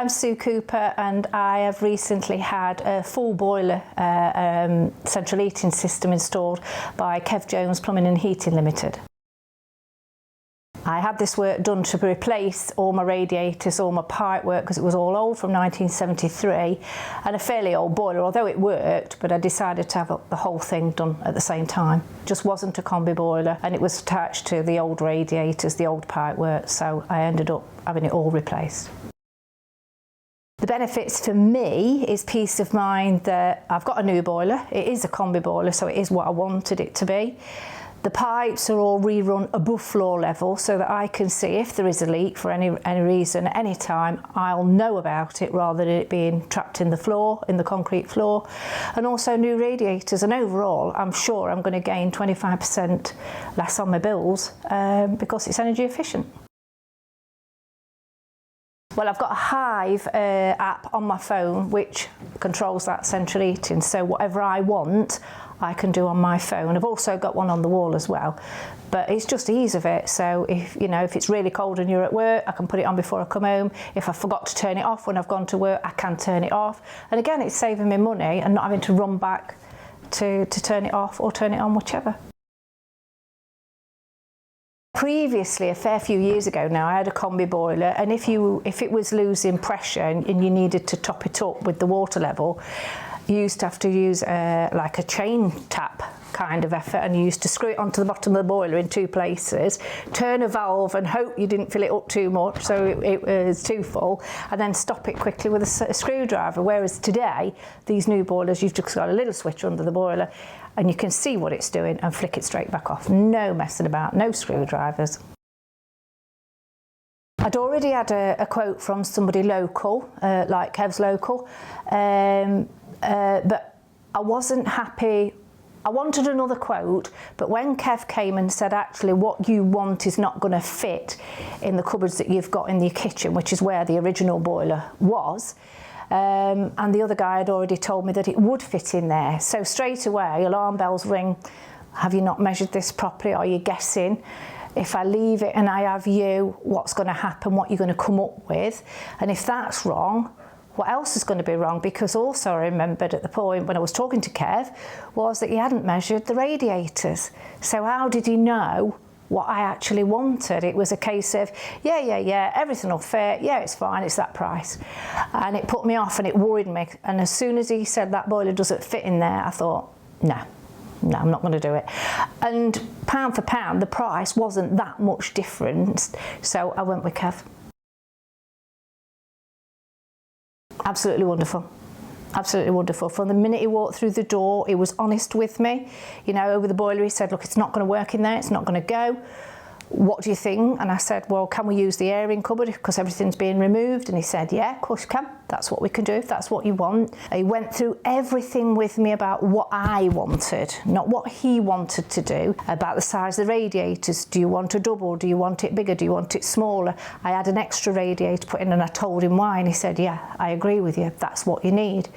I'm Sue Cooper, and I have recently had a full boiler central heating system installed by Kev Jones Plumbing and Heating Limited. I had this work done to replace all my radiators, all my pipe work, because it was all old from 1973 and a fairly old boiler, although it worked, but I decided to have the whole thing done at the same time. It just wasn't a combi boiler, and it was attached to the old radiators, the old pipe work, so I ended up having it all replaced. The benefits for me is peace of mind that I've got a new boiler. It is a combi boiler, so it is what I wanted it to be. The pipes are all rerun above floor level so that I can see if there is a leak for any reason at any time. I'll know about it rather than it being trapped in the floor, in the concrete floor. And also new radiators, and overall I'm sure I'm going to gain 25% less on my bills because it's energy efficient. Well, I've got a Hive app on my phone which controls that central heating, so whatever I want I can do on my phone. I've also got one on the wall as well, but it's just the ease of it. So if it's really cold and you're at work, I can put it on before I come home. If I forgot to turn it off when I've gone to work, I can turn it off. And again, it's saving me money and not having to run back to turn it off or turn it on, whichever. Previously, a fair few years ago now, I had a combi boiler, and if it was losing pressure and you needed to top it up with the water level, you used to have to use like a chain tap kind of effort, and you used to screw it onto the bottom of the boiler in two places, turn a valve and hope you didn't fill it up too much so it was too full, and then stop it quickly with a screwdriver. Whereas today, these new boilers, you've just got a little switch under the boiler and you can see what it's doing and flick it straight back off. No messing about, no screwdrivers. I'd already had a quote from somebody local, like Kev's local, but I wasn't happy. I wanted another quote, but when Kev came and said, actually, what you want is not going to fit in the cupboards that you've got in your kitchen, which is where the original boiler was, and the other guy had already told me that it would fit in there. So straight away, alarm bells ring. Have you not measured this properly? Are you guessing? If I leave it and I have you, what's going to happen? What you're going to come up with? And if that's wrong, what else is going to be wrong? Because also I remembered at the point when I was talking to Kev was that he hadn't measured the radiators. So how did he know what I actually wanted? It was a case of, yeah, everything will fit, yeah, it's fine, it's that price. And it put me off and it worried me. And as soon as he said that boiler doesn't fit in there, I thought, no, I'm not going to do it. And pound for pound, the price wasn't that much different. So I went with Kev. Absolutely wonderful. Absolutely wonderful. From the minute he walked through the door, he was honest with me. Over the boiler, he said, look, it's not going to work in there, it's not going to go. What do you think? And I said, well, can we use the airing cupboard because everything's being removed? And he said, yeah, of course you can. That's what we can do if that's what you want. He went through everything with me about what I wanted, not what he wanted to do, about the size of the radiators. Do you want a double? Do you want it bigger? Do you want it smaller? I had an extra radiator put in and I told him why, and he said, yeah, I agree with you. That's what you need.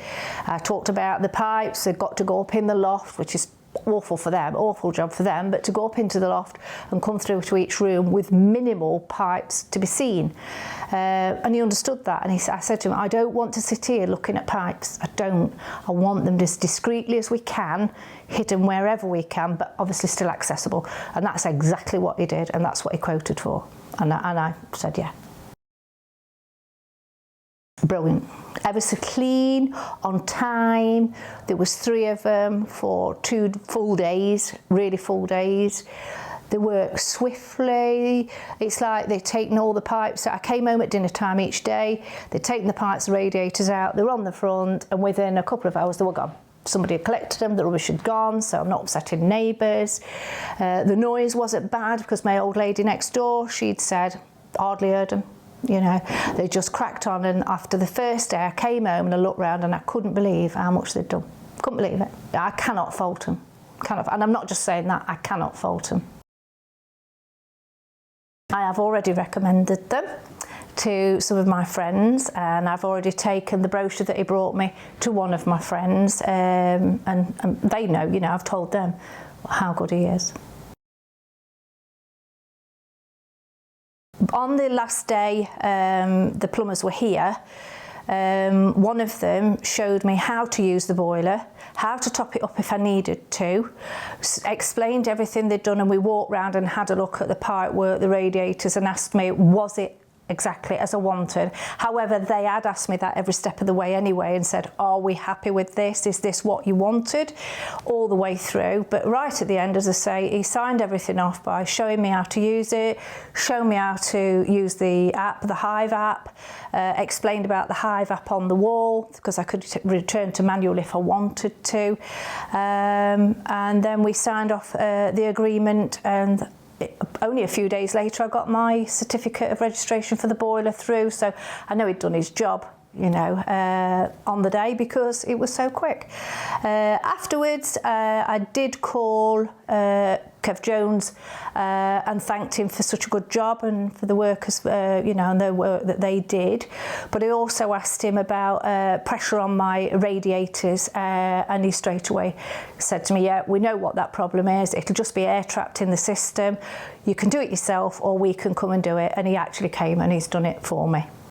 I talked about the pipes. They've got to go up in the loft, which is awful for them, awful job for them, but to go up into the loft and come through to each room with minimal pipes to be seen. And he understood that, and I said to him, I don't want to sit here looking at pipes. I want them as discreetly as we can, hidden wherever we can, but obviously still accessible. And that's exactly what he did, and that's what he quoted for. And I said, yeah. Brilliant. Ever so clean, on time. There was 3 of them for 2 full days, really full days. They work swiftly. It's like they've taken all the pipes. I came home at dinner time each day. They'd taken the pipes, the radiators out. They were on the front, and within a couple of hours they were gone. Somebody had collected them, the rubbish had gone, so I'm not upsetting neighbours. The noise wasn't bad because my old lady next door, she'd said, hardly heard them. They just cracked on, and after the first day I came home and I looked round and I couldn't believe how much they'd done. Couldn't believe it. I cannot fault them. And I'm not just saying that, I cannot fault them. I have already recommended them to some of my friends, and I've already taken the brochure that he brought me to one of my friends, and they know, I've told them how good he is. On the last day the plumbers were here, one of them showed me how to use the boiler, how to top it up if I needed to, explained everything they'd done, and we walked round and had a look at the pipework, the radiators, and asked me, was it exactly as I wanted? However, they had asked me that every step of the way anyway and said, are we happy with this? Is this what you wanted? All the way through. But right at the end, as I say, he signed everything off by showing me how to use it, showing me how to use the app, the Hive app, explained about the Hive app on the wall, because I could return to manual if I wanted to. And then we signed off the agreement, and only a few days later I got my certificate of registration for the boiler through, so I know he'd done his job, you know, on the day, because it was so quick. Afterwards I did call Kev Jones and thanked him for such a good job and for the work, you know, and the work that they did. But I also asked him about pressure on my radiators, and he straight away said to me, yeah, we know what that problem is. It'll just be air trapped in the system. You can do it yourself, or we can come and do it. And he actually came and he's done it for me.